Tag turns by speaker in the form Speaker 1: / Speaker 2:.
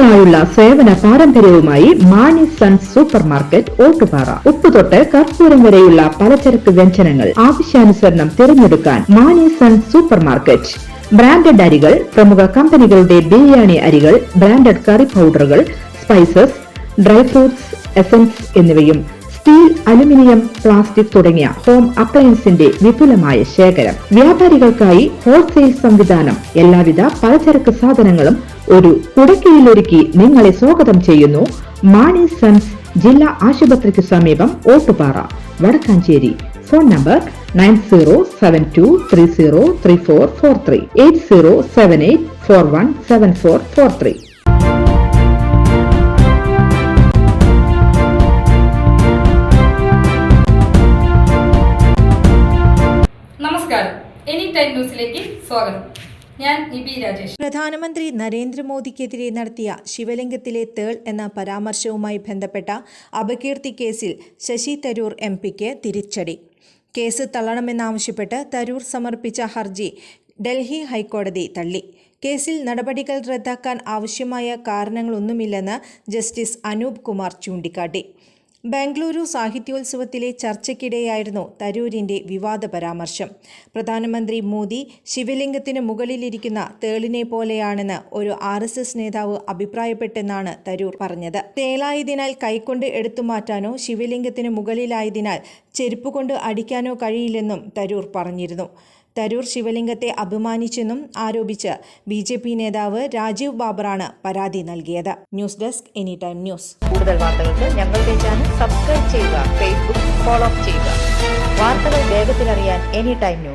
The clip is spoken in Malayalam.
Speaker 1: വർഷങ്ങളായുള്ള സേവന പാരമ്പര്യവുമായി Mani sons super market Ottupara. ഉപ്പ് തൊട്ട് കർപ്പൂരം വരെയുള്ള പലചരക്ക് വ്യഞ്ജനങ്ങൾ ആവശ്യാനുസരണം തിരഞ്ഞെടുക്കാൻ Mani sons super market. Branded അരികൾ, പ്രമുഖ കമ്പനികളുടെ ബിരിയാണി അരികൾ, ബ്രാൻഡഡ് കറി പൗഡറുകൾ, സ്പൈസസ്, ഡ്രൈ ഫ്രൂട്ട്സ്, എസൻസ് എന്നിവയും സ്റ്റീൽ, അലുമിനിയം, പ്ലാസ്റ്റിക് തുടങ്ങിയ ഹോം അപ്ലയൻസിന്റെ വിപുലമായ ശേഖരം. വ്യാപാരികൾക്കായി ഹോൾസെയിൽ സംവിധാനം. എല്ലാവിധ പലചരക്ക് സാധനങ്ങളും ഒരു കുടക്കീഴിലൊരുക്കി നിങ്ങളെ സ്വാഗതം ചെയ്യുന്നു മാണി സൺസ്, ജില്ലാ ആശുപത്രിക്ക് സമീപം, ഓട്ടുപാറ, വടക്കാഞ്ചേരി. Phone number 9072303443 8078417443.
Speaker 2: നമസ്കാരം, എനി ടൈം ന്യൂസിലേക്ക് സ്വാഗതം. ഞാൻ നിബി രാജേഷ്.
Speaker 3: പ്രധാനമന്ത്രി നരേന്ദ്രമോദിക്കെതിരെ നടത്തിയ ശിവലിംഗത്തിലെ തേൾ എന്ന പരാമർശവുമായി ബന്ധപ്പെട്ട അപകീർത്തി കേസിൽ ശശി തരൂർ എംപിക്ക് തിരിച്ചടി. കേസ് തള്ളണമെന്നാവശ്യപ്പെട്ട് തരൂർ സമർപ്പിച്ച ഹർജി ഡൽഹി ഹൈക്കോടതി തള്ളി. കേസിൽ നടപടികൾ റദ്ദാക്കാൻ ആവശ്യമായ കാരണങ്ങളൊന്നുമില്ലെന്ന് ജസ്റ്റിസ് അനൂപ് കുമാർ ചൂണ്ടിക്കാട്ടി. ബംഗളൂരു സാഹിത്യോത്സവത്തിലെ ചർച്ചയ്ക്കിടെയായിരുന്നു തരൂരിന്റെ വിവാദ പരാമർശം. പ്രധാനമന്ത്രി മോദി ശിവലിംഗത്തിന് മുകളിലിരിക്കുന്ന തേളിനെ പോലെയാണെന്ന് ഒരു RSS നേതാവ് അഭിപ്രായപ്പെട്ടെന്നാണ് തരൂർ പറഞ്ഞത്. തേളായതിനാൽ കൈകൊണ്ട് എടുത്തുമാറ്റാനോ ശിവലിംഗത്തിന് മുകളിലായതിനാൽ ചെരുപ്പുകൊണ്ട് അടിക്കാനോ കഴിയില്ലെന്നും തരൂർ പറഞ്ഞിരുന്നു. തരൂർ ശിവലിംഗത്തെ അപമാനിച്ചെന്നും ആരോപിച്ച് BJP നേതാവ് രാജീവ് ബാബറാണ് പരാതി നൽകിയത്. News desk, any time news.
Speaker 4: കൂടുതൽ വാർത്തകൾക്ക് ഞങ്ങളുടെ ചാനൽ സബ്സ്ക്രൈബ് ചെയ്യുക, ഫേസ്ബുക്ക് ഫോളോ ചെയ്യുക. വാർത്തകൾ വേഗത്തിലറിയാൻ എനി ടൈം ന്യൂസ്.